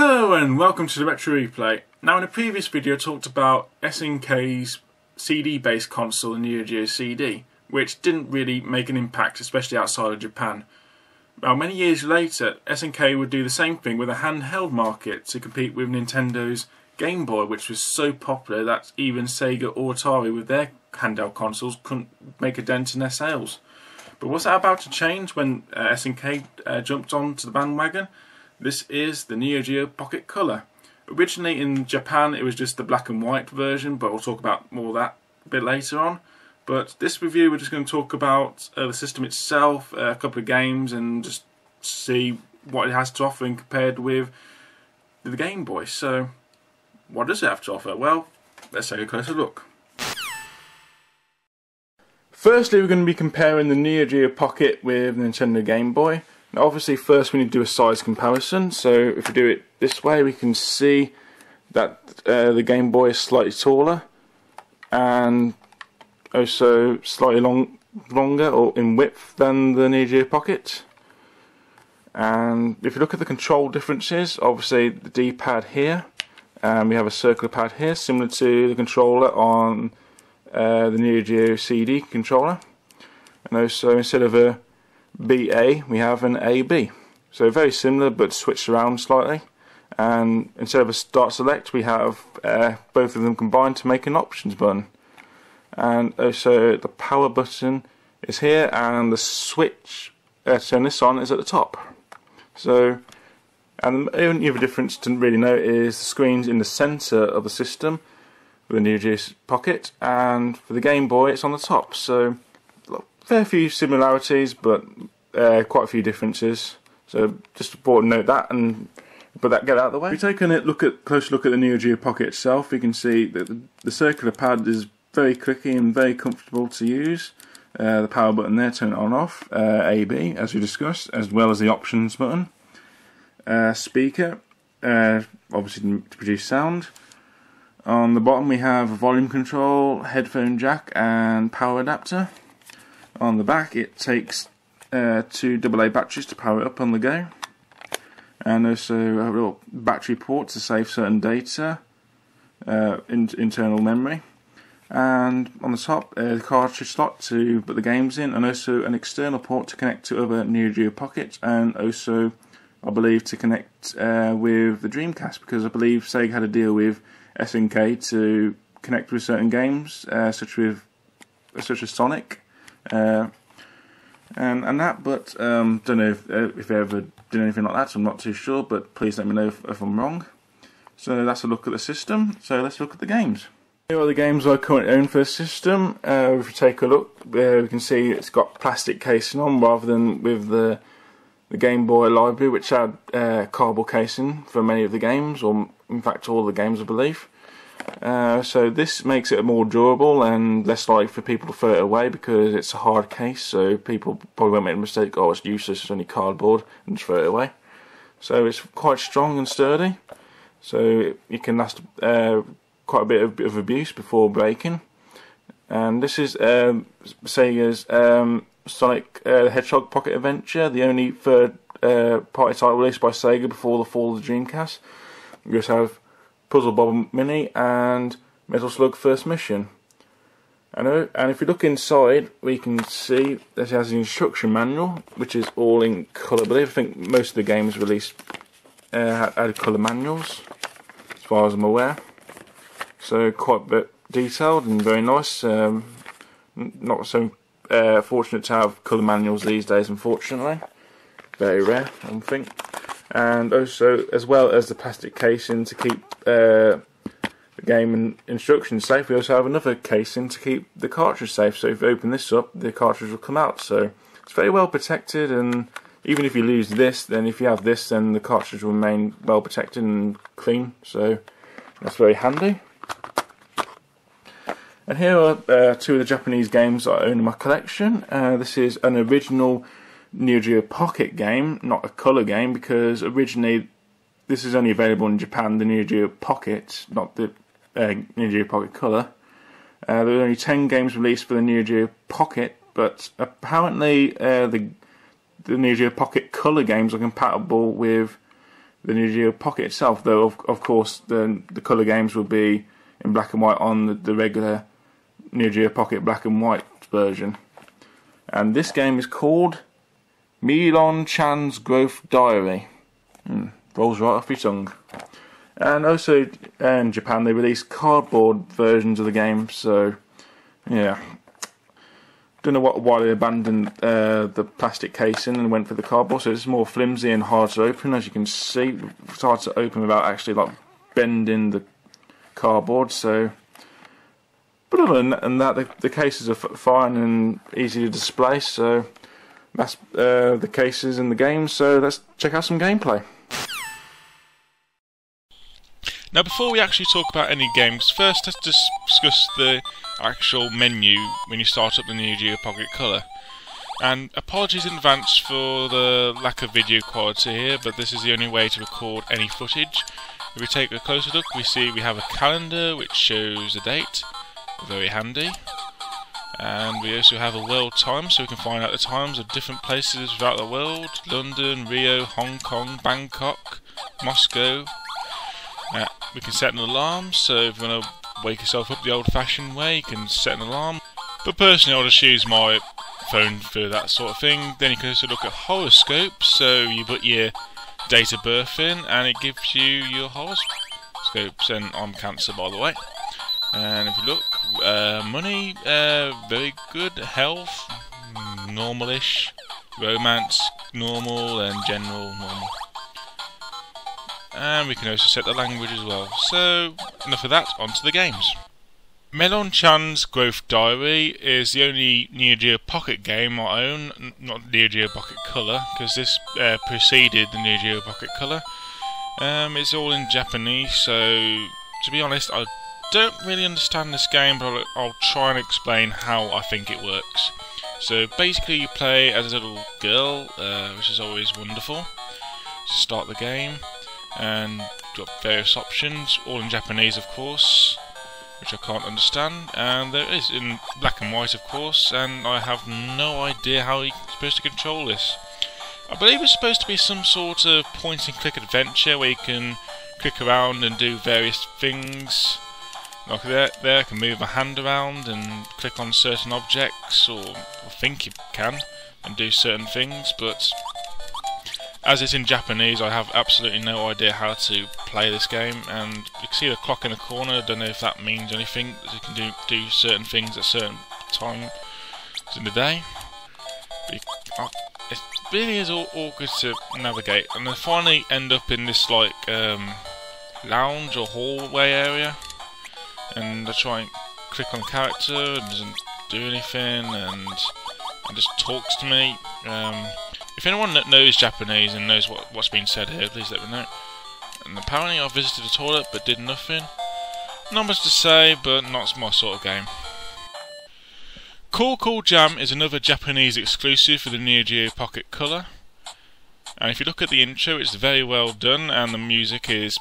Hello and welcome to the Retro Replay. Now in a previous video I talked about SNK's CD-based console, the Neo Geo CD, which didn't really make an impact, especially outside of Japan. Now many years later, SNK would do the same thing with a handheld market to compete with Nintendo's Gameboy, which was so popular that even Sega or Atari with their handheld consoles couldn't make a dent in their sales. But was that about to change when SNK jumped onto the bandwagon? This is the Neo Geo Pocket Color. Originally in Japan it was just the black and white version, but we'll talk about more of that a bit later on. But this review we're just going to talk about the system itself, a couple of games, and just see what it has to offer compared with the Game Boy. So what does it have to offer? Well, let's take a closer look. Firstly, we're going to be comparing the Neo Geo Pocket with the Nintendo Game Boy. Now obviously first we need to do a size comparison, so if we do it this way we can see that the Game Boy is slightly taller and also slightly longer or in width than the Neo Geo Pocket. And if you look at the control differences, obviously the D-pad here, we have a circular pad here similar to the controller on the Neo Geo CD controller, and also instead of a BA we have an AB, so very similar but switched around slightly, and instead of a start select we have both of them combined to make an options button. And also the power button is here and the switch to turn this on is at the top. So, and the only other difference to really note is the screen's in the centre of the system with the Neo Geo Pocket, and for the Game Boy it's on the top. So fair few similarities, but quite a few differences. So just important to note that and get that out of the way. If we take a close look at the Neo Geo Pocket itself, we can see that the circular pad is very clicky and very comfortable to use. The power button there, turn it on off, AB as we discussed, as well as the options button. Speaker, obviously to produce sound. On the bottom we have a volume control, headphone jack and power adapter. On the back it takes two AA batteries to power it up on the go, and also a little battery port to save certain data, internal memory, and on the top the cartridge slot to put the games in, and also an external port to connect to other Neo Geo Pockets, and also I believe to connect with the Dreamcast, because I believe Sega had a deal with SNK to connect with certain games such as Sonic. And that, but don't know if they ever did anything like that, so I'm not too sure, but please let me know if I'm wrong. So that's a look at the system, so let's look at the games. Here are the games I currently own for the system. If you take a look, we can see it's got plastic casing on rather than with the Game Boy library, which had cardboard casing for many of the games, or in fact all the games I believe. So this makes it more durable and less likely for people to throw it away because it's a hard case, so people probably won't make the mistake, oh it's useless, it's only cardboard, and just throw it away. So it's quite strong and sturdy, so it can last quite a bit of abuse before breaking. And this is Sega's Sonic the Hedgehog Pocket Adventure, the only third party title released by Sega before the fall of the Dreamcast. We just have Puzzle Bob Mini and Metal Slug First Mission. And if you look inside, we can see that it has an instruction manual, which is all in colour. I believe I think most of the games released had colour manuals, as far as I'm aware. So quite a bit detailed and very nice. Not so fortunate to have colour manuals these days, unfortunately. Very rare, I think. And also, as well as the plastic casing to keep the game and instructions safe, we also have another casing to keep the cartridge safe. So if you open this up, the cartridge will come out. So it's very well protected, and even if you lose this, then if you have this, then the cartridge will remain well protected and clean. So that's very handy. And here are two of the Japanese games that I own in my collection. This is an original Neo Geo Pocket game, not a colour game, because originally this is only available in Japan, the Neo Geo Pocket, not the Neo Geo Pocket Colour. There were only 10 games released for the Neo Geo Pocket, but apparently the Neo Geo Pocket Colour games are compatible with the Neo Geo Pocket itself, though of course the colour games will be in black and white on the regular Neo Geo Pocket black and white version. And this game is called Melon Chan's Growth Diary. Rolls right off your tongue. And also in Japan they released cardboard versions of the game, so yeah. Don't know why they abandoned the plastic casing and went for the cardboard, so it's more flimsy and hard to open. As you can see, it's hard to open without actually like bending the cardboard. So, but other than that, the cases are fine and easy to display. So that's the cases in the game. So let's check out some gameplay. Now, before we actually talk about any games, first let's discuss the actual menu when you start up the Neo Geo Pocket Color. And apologies in advance for the lack of video quality here, but this is the only way to record any footage. If we take a closer look, we see we have a calendar which shows the date, very handy. And we also have a world time, so we can find out the times of different places throughout the world: London, Rio, Hong Kong, Bangkok, Moscow. We can set an alarm, so if you want to wake yourself up the old-fashioned way, you can set an alarm. But personally, I'll just use my phone for that sort of thing. Then you can also look at horoscopes, so you put your date of birth in, and it gives you your horoscopes. And I'm Cancer, by the way. And if you look, money, very good. Health, normalish. Romance, normal, and general, normal. And we can also set the language as well. So, enough of that, on to the games. Melon Chan's Growth Diary is the only Neo Geo Pocket game I own, not Neo Geo Pocket Color, because this preceded the Neo Geo Pocket Color. It's all in Japanese, so to be honest, I don't really understand this game, but I'll try and explain how I think it works. So basically you play as a little girl, which is always wonderful. Start the game. And got various options, all in Japanese of course, which I can't understand, and there is in black and white of course, and I have no idea how you're supposed to control this. I believe it's supposed to be some sort of point and click adventure where you can click around and do various things. Like there I can move my hand around and click on certain objects, or think you can, and do certain things, but as it's in Japanese, I have absolutely no idea how to play this game, and you can see the clock in the corner. I don't know if that means anything, that you can do certain things at certain times in the day. But it really is awkward to navigate, and then finally end up in this like lounge or hallway area, and I try and click on character, and it doesn't do anything, and it just talks to me. If anyone that knows Japanese and knows what's being said here, please let me know. And apparently I visited the toilet but did nothing. Not much to say, but not my sort of game. Cool Jam is another Japanese exclusive for the Neo Geo Pocket Color. And if you look at the intro, it's very well done, and the music is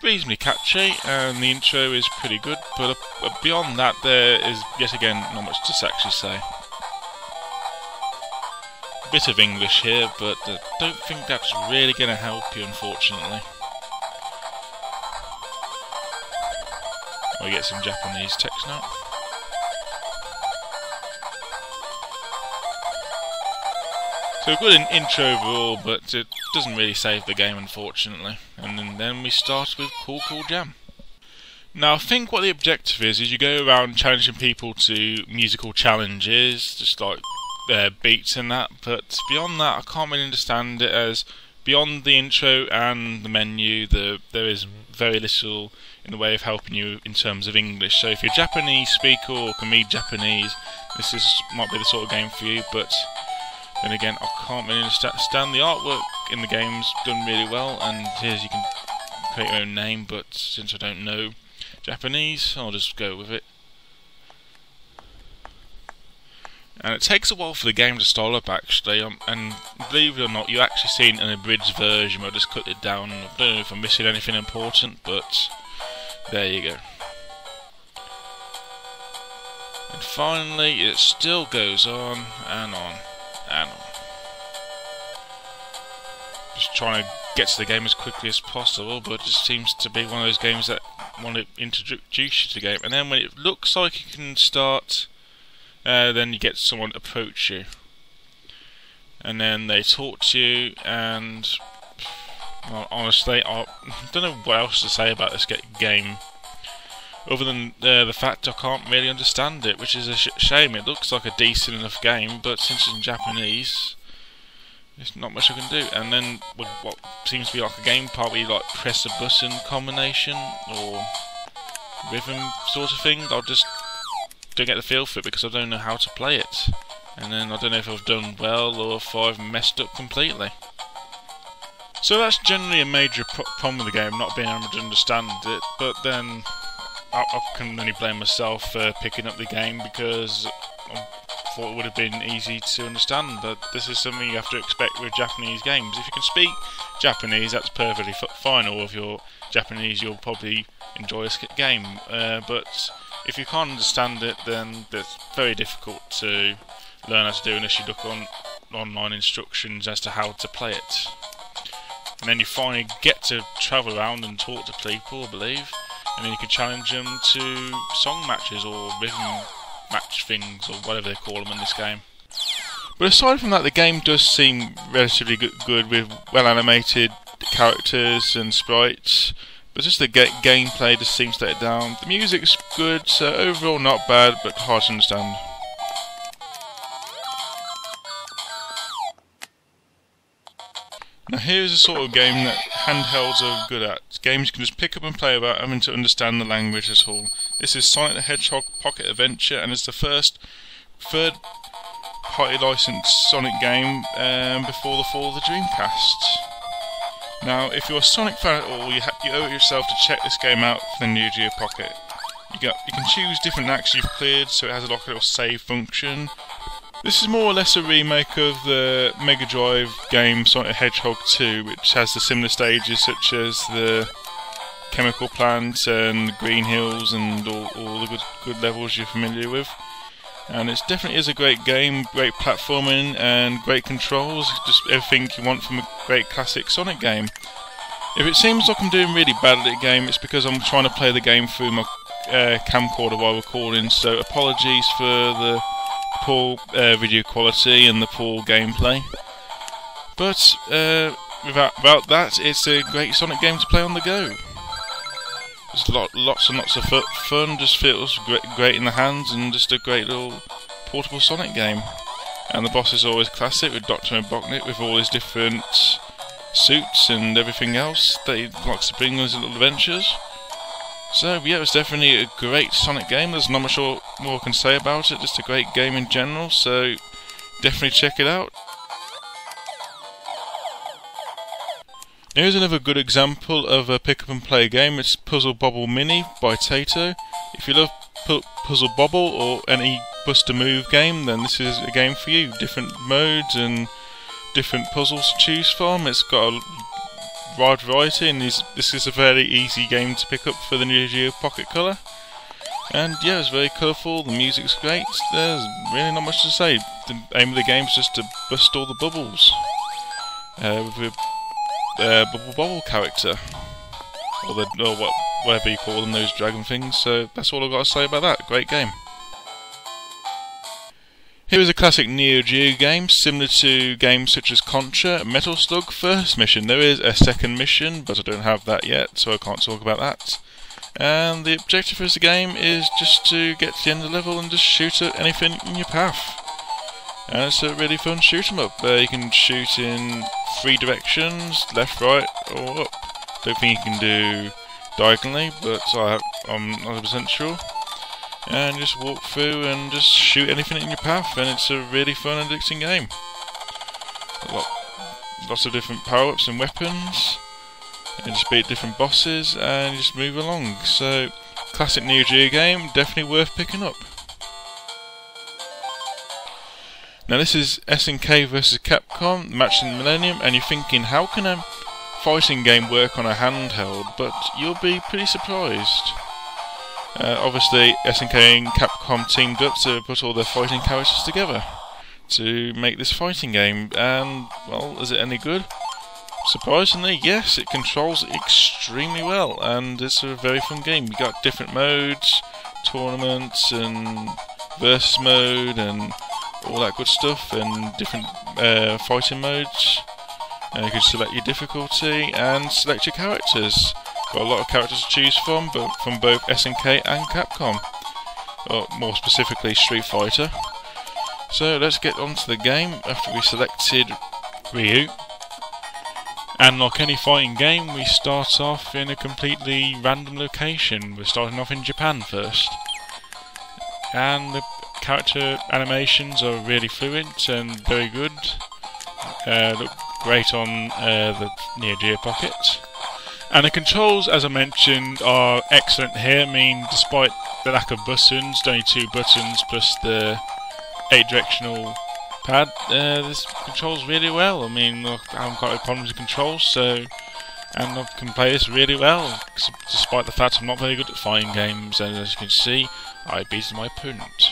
reasonably catchy, and the intro is pretty good, but beyond that there is yet again not much to actually say. Bit of English here, but I don't think that's really going to help you, unfortunately. We get some Japanese text now. So a good intro overall, but it doesn't really save the game, unfortunately. And then we start with Cool Jam. Now I think what the objective is you go around challenging people to musical challenges, just like beats and that, but beyond that I can't really understand it, as beyond the intro and the menu there is very little in the way of helping you in terms of English. So if you're a Japanese speaker or can read Japanese, this might be the sort of game for you, but then again I can't really understand. The artwork in the game's done really well, and here's you can create your own name, but since I don't know Japanese I'll just go with it. And it takes a while for the game to start up actually, and believe it or not, you actually seen an abridged version where I just cut it down. I don't know if I'm missing anything important, but there you go. And finally it still goes on and on and on. just trying to get to the game as quickly as possible, but it just seems to be one of those games that want to introduce you to the game, and then when it looks like you can start, then you get someone approach you, and then they talk to you, and well, honestly, I don't know what else to say about this game, other than the fact I can't really understand it, which is a shame. It looks like a decent enough game, but since it's in Japanese, there's not much I can do. And then with what seems to be like a game part where you like press a button combination or rhythm sort of thing, I just don't get the feel for it because I don't know how to play it. And then I don't know if I've done well or if I've messed up completely. So that's generally a major problem with the game, not being able to understand it, but then I can only blame myself for picking up the game because I thought it would have been easy to understand, but this is something you have to expect with Japanese games. If you can speak Japanese, that's perfectly fine, or if you're Japanese, you'll probably enjoy this game, but if you can't understand it, then it's very difficult to learn how to do unless you look on online instructions as to how to play it. And then you finally get to travel around and talk to people, I believe, and then you can challenge them to song matches or rhythm match things or whatever they call them in this game. But aside from that, the game does seem relatively good with well animated characters and sprites, but just the gameplay just seems to let it down. The music's good, so overall not bad, but hard to understand. Now here's a sort of game that handhelds are good at. Games you can just pick up and play without having to understand the language at all. This is Sonic the Hedgehog Pocket Adventure, and it's the first third-party licensed Sonic game before the fall of the Dreamcast. Now, if you're a Sonic fan at all, you owe it yourself to check this game out for the Neo Geo Pocket. You can choose different acts you've cleared, so it has like a little save function. This is more or less a remake of the Mega Drive game Sonic the Hedgehog 2, which has the similar stages such as the chemical plant and the green hills and all the good levels you're familiar with. And it definitely is a great game, great platforming and great controls, just everything you want from a great classic Sonic game. If it seems like I'm doing really badly at the game, it's because I'm trying to play the game through my camcorder while recording, so apologies for the poor video quality and the poor gameplay. But without that, it's a great Sonic game to play on the go. There's lots and lots of fun, just feels great in the hands, and just a great little portable Sonic game. And the boss is always classic with Dr. Robotnik with all his different suits and everything else that he likes to bring on his little adventures. So yeah, it's definitely a great Sonic game. There's not much more I can say about it, just a great game in general, so definitely check it out. Here's another good example of a pick up and play game. It's Puzzle Bobble Mini by Tate. If you love Puzzle Bobble or any Buster Move game, then this is a game for you. Different modes and different puzzles to choose from. It's got a wide variety, and this is a fairly easy game to pick up for the Neo Geo Pocket Color. And yeah, it's very colourful, the music's great, there's really not much to say. The aim of the game is just to bust all the bubbles with a Bubble Bobble character, or whatever you call them, those dragon things. So that's all I've got to say about that. Great game. Here is a classic Neo Geo game, similar to games such as Contra, Metal Slug First Mission. There is a second mission, but I don't have that yet, so I can't talk about that. And the objective of the game is just to get to the end of the level and just shoot at anything in your path. And it's a really fun shoot 'em up. You can shoot in 3 directions, left, right, or up. Don't think you can do diagonally, but I'm not 100% sure. And just walk through and just shoot anything in your path, and it's a really fun and addicting game. Lots of different power-ups and weapons, and just beat different bosses and just move along. So, classic Neo Geo game, definitely worth picking up. Now this is SNK vs Capcom, match in the Millennium, and you're thinking, how can a fighting game work on a handheld? But you'll be pretty surprised. Obviously, SNK and Capcom teamed up to put all their fighting characters together to make this fighting game, and, well, is it any good? Surprisingly, yes, it controls extremely well, and it's a very fun game. You got different modes, tournaments, and versus mode, and all that good stuff, and different fighting modes. You can select your difficulty and select your characters. Got a lot of characters to choose from, but from both SNK and Capcom, or more specifically Street Fighter. So let's get on to the game after we selected Ryu. And like any fighting game, we start off in a completely random location. We're starting off in Japan first. And the character animations are really fluid and very good. Look great on the Neo Geo Pocket. And the controls, as I mentioned, are excellent here. I mean, despite the lack of buttons, only 2 buttons plus the 8-directional pad, this controls really well. I mean, I haven't got any problems with controls, so, and I can play this really well, despite the fact I'm not very good at fighting games. And as you can see, I beat my opponent,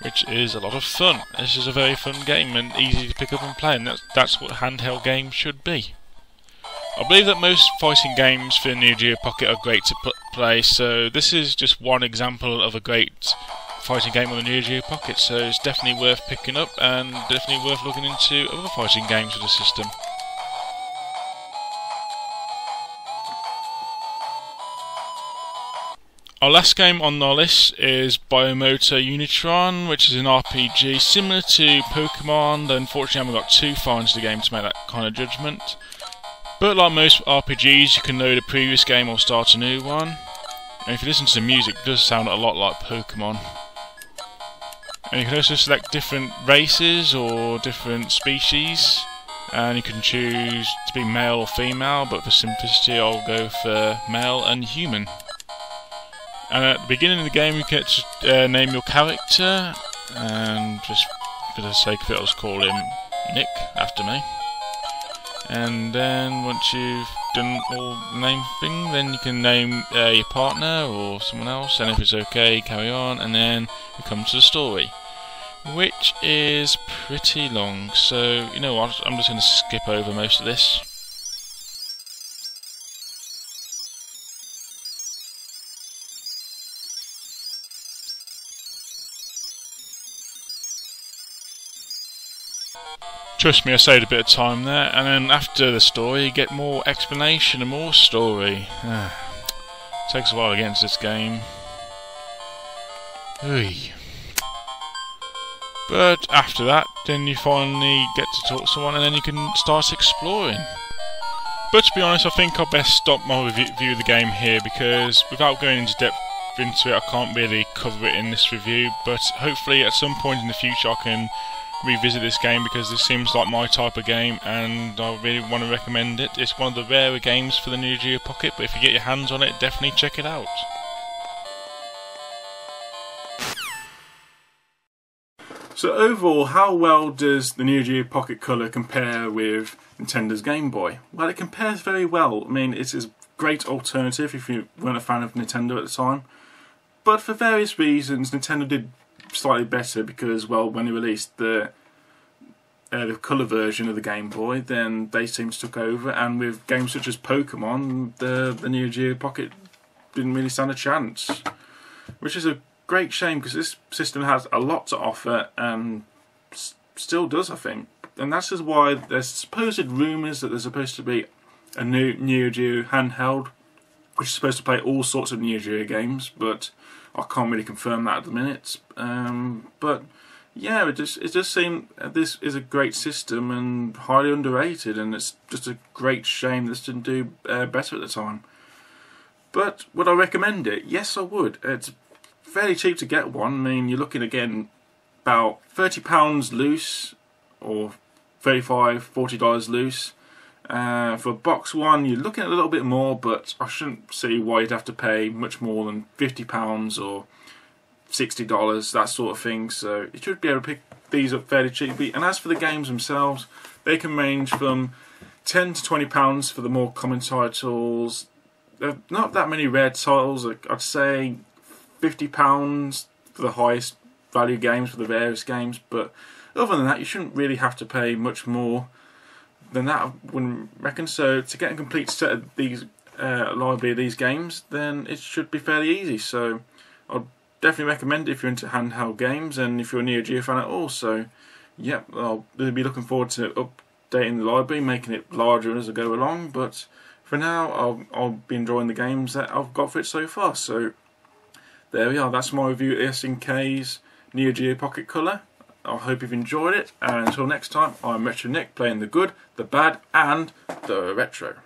which is a lot of fun. This is a very fun game and easy to pick up and play, and that's what handheld games should be. I believe that most fighting games for Neo Geo Pocket are great to play, so this is just one example of a great fighting game on the Neo Geo Pocket, so it's definitely worth picking up and definitely worth looking into other fighting games with the system. Our last game on our list is Biomotor Unitron, which is an RPG similar to Pokemon, though unfortunately I haven't got too far into the game to make that kind of judgment. But like most RPGs, you can load a previous game or start a new one. And if you listen to the music, it does sound a lot like Pokemon. And you can also select different races or different species, and you can choose to be male or female, but for simplicity I'll go for male and human. And at the beginning of the game you get to name your character, and just for the sake of it I'll just call him Nick after me. And then once you've done all the name thing, then you can name your partner or someone else, and if it's okay, carry on, and then you come to the story, which is pretty long, so you know what, I'm just going to skip over most of this. Trust me, I saved a bit of time there, and then after the story you get more explanation and more story. Takes a while to get into this game. But after that, then you finally get to talk to someone and then you can start exploring. But to be honest, I think I'll best stop my review of the game here, because without going into depth into it, I can't really cover it in this review. But hopefully at some point in the future I can revisit this game, because this seems like my type of game and I really want to recommend it. It's one of the rarer games for the Neo Geo Pocket, but if you get your hands on it, definitely check it out. So overall, how well does the Neo Geo Pocket Color compare with Nintendo's Game Boy? Well, it compares very well. I mean, it's a great alternative if you weren't a fan of Nintendo at the time. But for various reasons, Nintendo did slightly better, because, well, when they released the colour version of the Game Boy, then they seemed to took over, and with games such as Pokemon, the Neo Geo Pocket didn't really stand a chance, which is a great shame, because this system has a lot to offer and still does, I think. And that's just why there's supposed rumours that there's supposed to be a new Neo Geo handheld, which is supposed to play all sorts of Neo Geo games, but I can't really confirm that at the minute. But yeah, it does seem this is a great system and highly underrated, and it's just a great shame this didn't do better at the time. But would I recommend it? Yes, I would. It's fairly cheap to get one. I mean, you're looking again about £30 loose, or $35–40 loose. For box one, you're looking at a little bit more, but I shouldn't see why you'd have to pay much more than £50 or $60, that sort of thing. So you should be able to pick these up fairly cheaply. And as for the games themselves, they can range from £10 to £20 for the more common titles. There are not that many rare titles. I'd say £50 for the highest value games, for the rarest games. But other than that, you shouldn't really have to pay much more then that I wouldn't reckon. So to get a complete set of these library of these games, then it should be fairly easy. So I'd definitely recommend it if you're into handheld games and if you're a Neo Geo fan at all. So yep, I'll be looking forward to updating the library, making it larger as I go along. But for now, I'll be enjoying the games that I've got for it so far. So there we are. That's my review of SNK's Neo Geo Pocket Color. I hope you've enjoyed it, and until next time, I'm XiXMayheMXiX playing the good, the bad, and the retro.